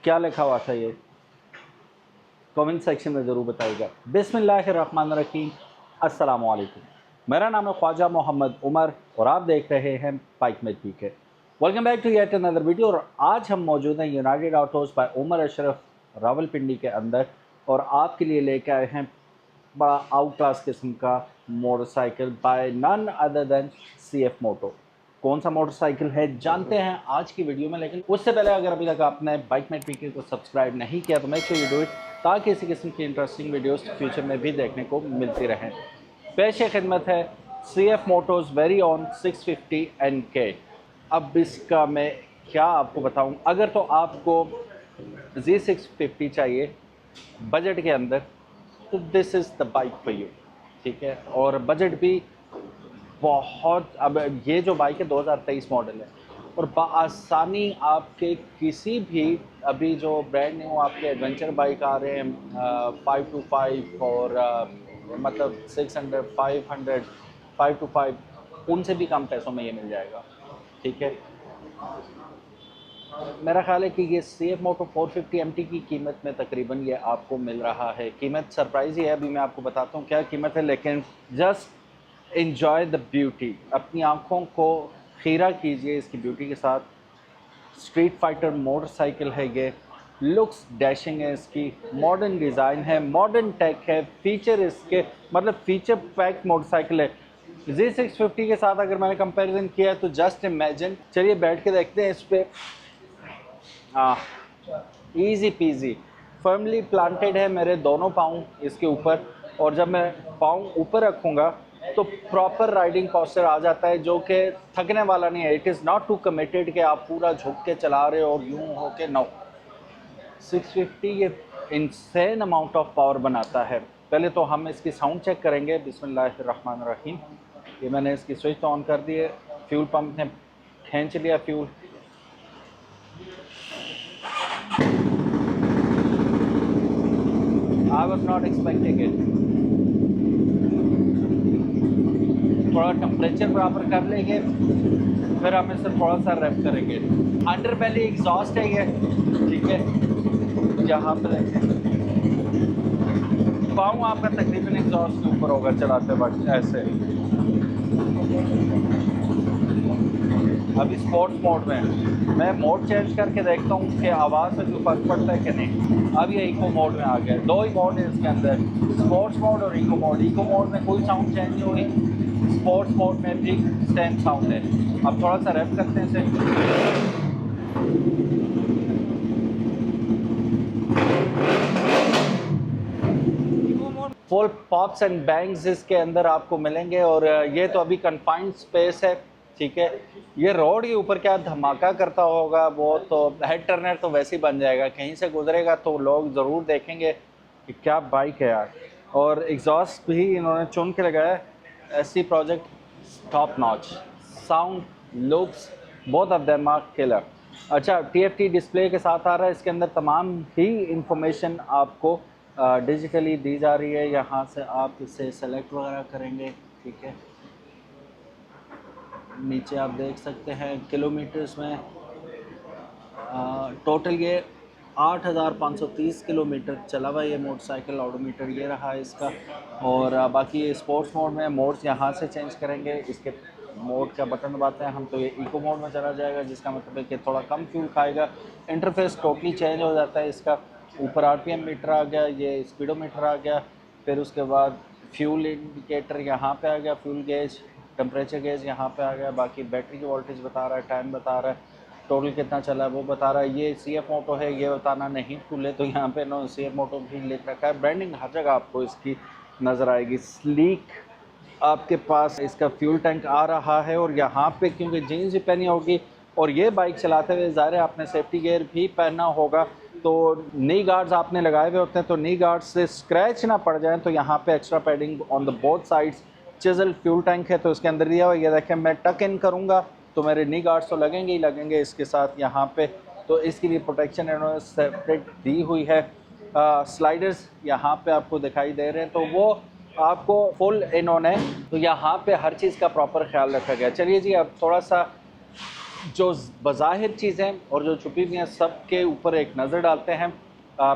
क्या लिखा हुआ था ये कमेंट सेक्शन में ज़रूर बताइएगा। बिस्मिल्लाहिर्रहमानिर्रहीम, अस्सलामु अलैकुम। मेरा नाम है ख्वाजा मोहम्मद उमर और आप देख रहे हैं बाइक में PK. Welcome back to yet another video. और आज हम मौजूद हैं united autos by Umar Ashraf Rawalpindi के अंदर और आपके लिए लेके आए हैं बड़ा आउट क्लास किस्म का motorcycle by none other than CF moto. कौन सा मोटरसाइकिल है जानते हैं आज की वीडियो में, लेकिन उससे पहले अगर अभी तक आपने बाइक में पीके को सब्सक्राइब नहीं किया तो make sure you do it, ताकि इसी किस्म की इंटरेस्टिंग वीडियोस फ्यूचर में भी देखने को मिलती रहें। पेश खिदमत है CF मोटोज़ वेरी ऑन 650 NK। अब इसका मैं क्या आपको बताऊं, अगर तो आपको Z650 चाहिए बजट के अंदर तो this is the bike for you, ठीक है। और बजट भी बहुत, अब ये जो बाइक है 2023 मॉडल है और बआसानी आपके किसी भी अभी जो ब्रांड न्यू आपके एडवेंचर बाइक आ रहे हैं 525 और मतलब 600 500 525 उनसे भी कम पैसों में ये मिल जाएगा, ठीक है। मेरा ख्याल है कि ये CF मोटो 450 MT की कीमत में तकरीबन ये आपको मिल रहा है। कीमत सरप्राइज ही है, अभी मैं आपको बताता हूँ क्या कीमत है, लेकिन जस्ट इन्जॉय द ब्यूटी, अपनी आँखों को खीरा कीजिए इसकी ब्यूटी के साथ। स्ट्रीट फाइटर मोटरसाइकिल है ये, लुक्स डैशिंग है इसकी, मॉडर्न डिज़ाइन है, मॉडर्न टेक है, फीचर इसके मतलब फीचर पैक्ड मोटरसाइकिल है। Z650 के साथ अगर मैंने कंपैरिजन किया है तो जस्ट इमेजिन, चलिए बैठ के देखते हैं इस पर। ईजी पीजी फर्मली प्लांटेड है मेरे दोनों पाँव इसके ऊपर, और जब मैं पाँव ऊपर रखूँगा तो प्रॉपर राइडिंग पोस्चर आ जाता है जो कि थकने वाला नहीं है। It is not too committed कि आप पूरा झुक के चला रहे हो और यूँ हो के नो। 650 ये इंसेन अमाउंट ऑफ पावर बनाता है। पहले तो हम इसकी साउंड चेक करेंगे। बिस्मिल्लाहिर्रहमानिर्रहीम। ये मैंने इसकी स्विच ऑन कर दी है, फ्यूल पंप ने खींच लिया fuel. I was not expecting it. थोड़ा टेम्परेचर बराबर कर लेंगे, फिर हम इसे थोड़ा सा रैप करेंगे। अंडर बेली एग्जॉस्ट है ये, ठीक है। यहाँ पे देखें पाँव आपका तकरीबन एग्जॉस्ट के ऊपर होगा चलाते वक्त ऐसे। अभी स्पोर्ट्स मोड में मैं मोड चेंज करके देखता हूँ कि आवाज़ में कोई फर्क पड़ता है कि नहीं। अब ये इको मोड में आ गया। दो ही मोड है इसके अंदर, स्पोर्ट्स मोड और इको मोड। इको मोड में कोई साउंड चेंज नहीं हुई, स्पोर्ट्स मोड में भी सेम साउंड है। अब थोड़ा सा रैप करते हैं इसे। फुल पॉप्स एंड बैंग्स इसके अंदर आपको मिलेंगे। और ये तो अभी कन्फाइंड स्पेस है, ठीक है। ये रोड के ऊपर क्या धमाका करता होगा, वो तो हेड टर्नर तो वैसे ही बन जाएगा, कहीं से गुजरेगा तो लोग ज़रूर देखेंगे कि क्या बाइक है यार। और एग्जॉस्ट भी इन्होंने चुन के लगाया है। SC project top notch, sound looks both of them are killer. अच्छा, TFT डिस्प्ले के साथ आ रहा है इसके अंदर। तमाम ही इंफॉर्मेशन आपको डिजिटली दी जा रही है। यहाँ से आप इसे सेलेक्ट वगैरह करेंगे, ठीक है। नीचे आप देख सकते हैं किलोमीटर्स में टोटल ये 8,530 किलोमीटर चला हुआ ये मोटरसाइकिल। ऑडोमीटर ये रहा है इसका। और बाकी स्पोर्ट्स मोड में मोड्स यहाँ से चेंज करेंगे। इसके मोड का बटन दबाते हैं हम तो ये इको मोड में चला जाएगा, जिसका मतलब है कि थोड़ा कम फ्यूल खाएगा। इंटरफेस टोटली चेंज हो जाता है इसका। ऊपर RPM मीटर आ गया, ये स्पीडोमीटर आ गया, फिर उसके बाद फ्यूल इंडिकेटर यहाँ पे आ गया, फ्यूल गेज, टेम्परेचर गेज यहाँ पे आ गया। बाकी बैटरी की वोल्टेज बता रहा है, टाइम बता रहा है, टोटल कितना चला है वो बता रहा है। ये CF मोटो है ये बताना नहीं भूले तो यहाँ पे नो CF मोटो भी लिख रखा है। ब्रांडिंग हर जगह आपको इसकी नज़र आएगी। स्लीक आपके पास इसका फ्यूल टैंक आ रहा है। और यहाँ पे क्योंकि जीन्स भी पहनी होगी और ये बाइक चलाते हुए ज़ाहिर है आपने सेफ्टी गियर भी पहनना होगा, तो नी गार्ड्स आपने लगाए हुए होते हैं, तो नी गार्ड्स से स्क्रैच ना पड़ जाए तो यहाँ पे extra padding on the both sides. Chisel fuel tank है तो इसके अंदर दिया हुआ। ये देखें मैं टक इन करूँगा तो मेरे नी गार्ड्स तो लगेंगे ही लगेंगे इसके साथ यहाँ पे, तो इसके लिए प्रोटेक्शन इन्होंने सेपरेट दी हुई है। स्लाइडर्स यहाँ पे आपको दिखाई दे रहे हैं तो वो आपको फुल इन्होंने, तो यहाँ पे हर चीज़ का प्रॉपर ख्याल रखा गया। चलिए जी अब थोड़ा सा जो बज़ाहिर चीज़ें और जो छुपी हुई हैं सब के ऊपर एक नज़र डालते हैं,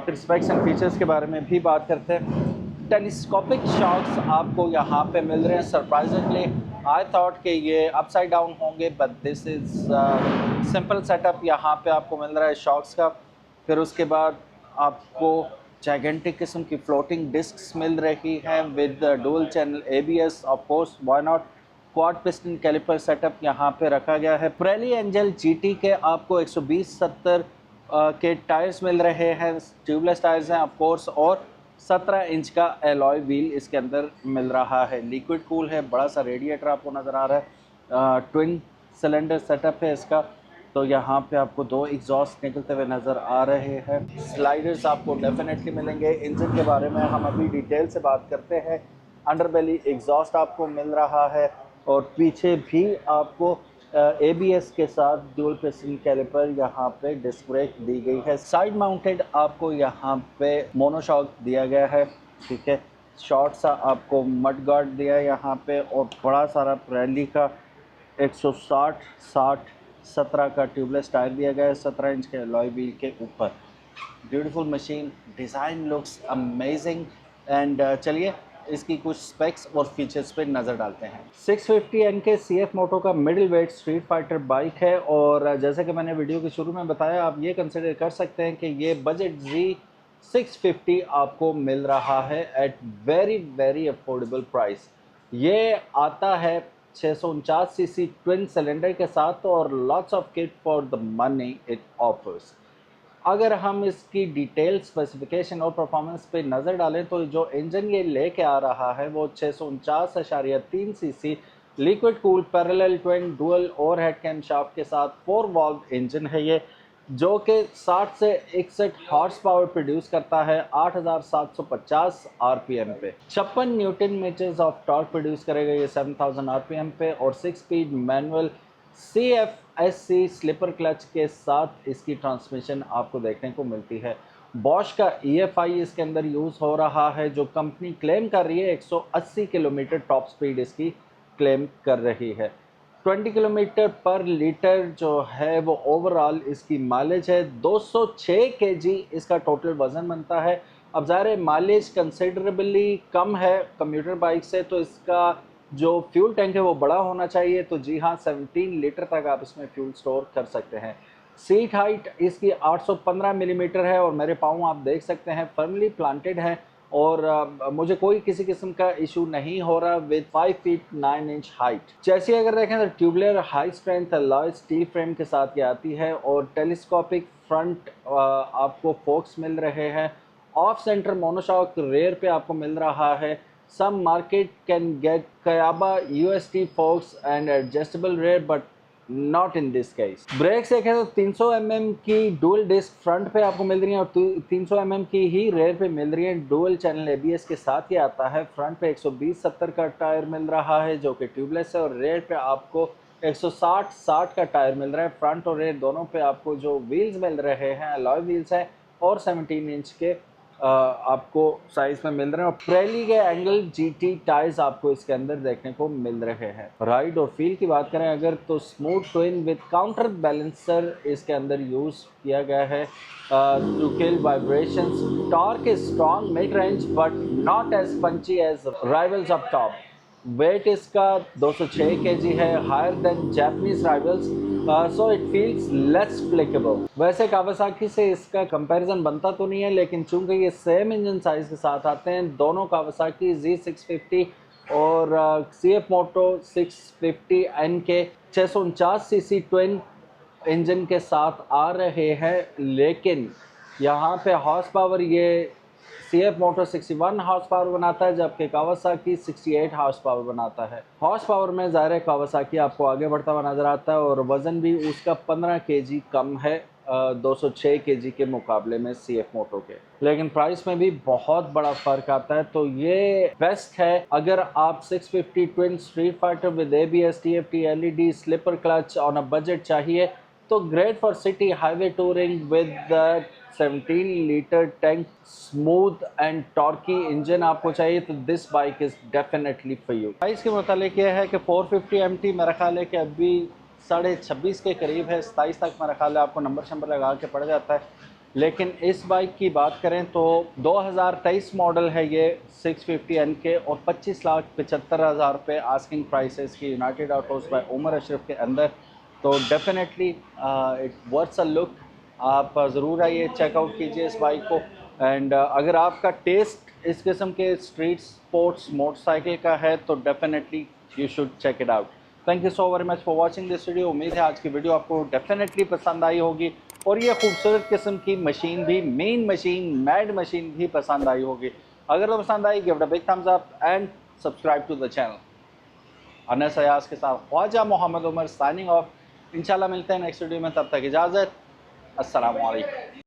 फिर स्पेक्स एंड फीचर्स के बारे में भी बात करते हैं। टेलीस्कोपिक शॉक्स आपको यहाँ पे मिल रहे हैं। सरप्राइजिंगली आई थॉट कि ये अपसाइड डाउन होंगे, but this is simple setup यहाँ पे आपको मिल रहा है शॉक्स का। फिर उसके बाद आपको जाइगेंटिक किस्म की फ्लोटिंग डिस्क्स मिल रही हैं with dual channel ABS, of course why not. Quad piston caliper setup यहाँ पे रखा गया है। प्रेली एंजल GT के आपको 120/70 के टायर्स मिल रहे हैं, ट्यूबलेस टायर्स हैं ऑफ कोर्स, और 17 इंच का एलॉय व्हील इसके अंदर मिल रहा है। लिक्विड कूल है, बड़ा सा रेडिएटर आपको नज़र आ रहा है, ट्विन सिलेंडर सेटअप है इसका। तो यहाँ पे आपको 2 एग्जॉस्ट निकलते हुए नज़र आ रहे हैं। स्लाइडर्स आपको डेफिनेटली मिलेंगे। इंजन के बारे में हम अभी डिटेल से बात करते हैं। अंडरबेली एग्जॉस्ट आपको मिल रहा है और पीछे भी आपको ABS के साथ डुअल पिस्टन कैलिपर यहाँ पे डिस्क ब्रेक दी गई है। साइड माउंटेड आपको यहाँ पे मोनोशॉक दिया गया है, ठीक है। शॉर्ट सा आपको मड गार्ड दिया है यहाँ पे, और बड़ा सारा प्रेली का 160/60/17 का ट्यूबलेस टायर दिया गया है 17 इंच के अलॉय व्हील के ऊपर। Beautiful machine, design looks amazing. And चलिए इसकी कुछ स्पेक्स और फीचर्स पे नज़र डालते हैं। 650 NK CF मोटो का middle weight street fighter bike है, और जैसे कि मैंने वीडियो के शुरू में बताया, आप ये कंसिडर कर सकते हैं कि ये बजट Z650 आपको मिल रहा है एट वेरी अफोर्डेबल प्राइस। ये आता है 649 सीसी ट्विन सिलेंडर के साथ और lots of kit for the money it offers. अगर हम इसकी डिटेल स्पेसिफिकेशन और परफॉर्मेंस पे नज़र डालें तो जो इंजन ये लेके आ रहा है वो 649.3 CC liquid cool parallel twin dual overhead camshaft के साथ 4 वाल्व इंजन है ये, जो कि 60 से 61 हॉर्स पावर प्रोड्यूस करता है 8750 RPM पे। 56 newton meters of torque produce करेगा ये 7000 RPM पे, और 6 speed manual CFSC slipper clutch के साथ इसकी ट्रांसमिशन आपको देखने को मिलती है। बॉश का EFI इसके अंदर यूज़ हो रहा है, जो कंपनी क्लेम कर रही है 180 किलोमीटर टॉप स्पीड इसकी क्लेम कर रही है। 20 किलोमीटर पर लीटर जो है वो ओवरऑल इसकी माइलेज है। 206 kg इसका टोटल वज़न बनता है। अब ज़ाहिर माइलेज कंसिडरेबली कम है कम्यूटर बाइक से, तो इसका जो फ्यूल टैंक है वो बड़ा होना चाहिए। तो जी हाँ, 17 लीटर तक आप इसमें फ्यूल स्टोर कर सकते हैं। सीट हाइट इसकी 815 मिलीमीटर है, और मेरे पाँव आप देख सकते हैं फर्मली प्लांटेड है, और मुझे कोई किसी किस्म का इशू नहीं हो रहा विद 5 फीट 9 इंच हाइट। जैसे अगर देखें तो tubular high strength alloy steel frame के साथ ये आती है, और टेलीस्कोपिक फ्रंट आपको फोक्स मिल रहे हैं। ऑफ सेंटर मोनोशॉक रेयर पे आपको मिल रहा है। Some market can get Kayaba UST forks and adjustable rear, but not in this case. Brakes देखें तो 300 mm की डुअल डिस्क फ्रंट पे आपको मिल रही है, और 300 mm की ही रेयर पे मिल रही है। डुअल चैनल ABS के साथ ही आता है। फ्रंट पे 120/70 का टायर मिल रहा है जो कि ट्यूबलेस है, और रेयर पे आपको 160/60 का टायर मिल रहा है। फ्रंट और रेयर दोनों पे आपको जो व्हील्स मिल रहे हैं अलॉय व्हील्स हैं, और 17 इंच के आपको साइज में मिल रहे हैं। और प्रेली के एंगल GT टायर्स आपको इसके अंदर देखने को मिल रहे हैं। राइड और फील की बात करें अगर, तो smooth twin with counter balancer इसके अंदर यूज़ किया गया है to kill vibrations. Torque is strong mid range but not as punchy as rivals up top. Weight इसका 206 kg है, higher than Japanese rivals, so it feels less flickable. वैसे Kawasaki से इसका कंपैरिजन बनता तो नहीं है, लेकिन चूंकि ये सेम इंजन साइज के साथ आते हैं, दोनों कावासाकी Z650 और CF मोटो 650 NK 649 सीसी ट्विन इंजन के साथ आ रहे हैं, लेकिन यहाँ पे हॉर्स पावर ये CF मोटो 61 हॉर्स पावर बनाता है, जबकि कावासाकी 68 हॉर्स पावर बनाता है। हॉर्स पावर में ज़ाहिर है कावासाकी आपको आगे बढ़ता हुआ नज़र आता है, और वज़न भी उसका 15 kg कम है 206 kg के मुकाबले में CF मोटो के। लेकिन प्राइस में भी बहुत बड़ा फ़र्क आता है। तो ये बेस्ट है अगर आप 650 twin street fighter with ABS TFT LED slipper clutch on a budget चाहिए, तो great for city highway touring with 17 litre tank smooth and torquey engine आपको चाहिए, तो this bike is definitely for you. Price के मुतालिक यह है कि 450 MT मेरा ख्याल है कि अभी 26,500 के करीब है, 27 तक मेरा ख्याल है आपको नंबर शंबर लगा के पड़ जाता है। लेकिन इस बाइक की बात करें तो 2023 मॉडल है ये 650N के, और 25,75,000 रुपये आस्किंग प्राइस है इसकी united autos by Umar Ashraf के अंदर। तो definitely it worths a look. आप ज़रूर आइए, चेकआउट कीजिए इस बाइक को। एंड अगर आपका टेस्ट इस किस्म के स्ट्रीट स्पोर्ट्स मोटरसाइकिल का है तो definitely you should check it out. Thank you so very much for watching this video. उम्मीद है आज की वीडियो आपको डेफिनेटली पसंद आई होगी, और ये खूबसूरत किस्म की मशीन भी, मेन मशीन, मैड मशीन भी पसंद आई होगी। अगर तो पसंद आई, give it a big thumbs up and subscribe to the channel. Anas Ayaz के साथ ख्वाजा मोहम्मद उमर साइनिंग ऑफ। इंशाल्लाह मिलते हैं नेक्स्ट वीडियो में, तब तक इजाज़त। अस्सलाम वालेकुम।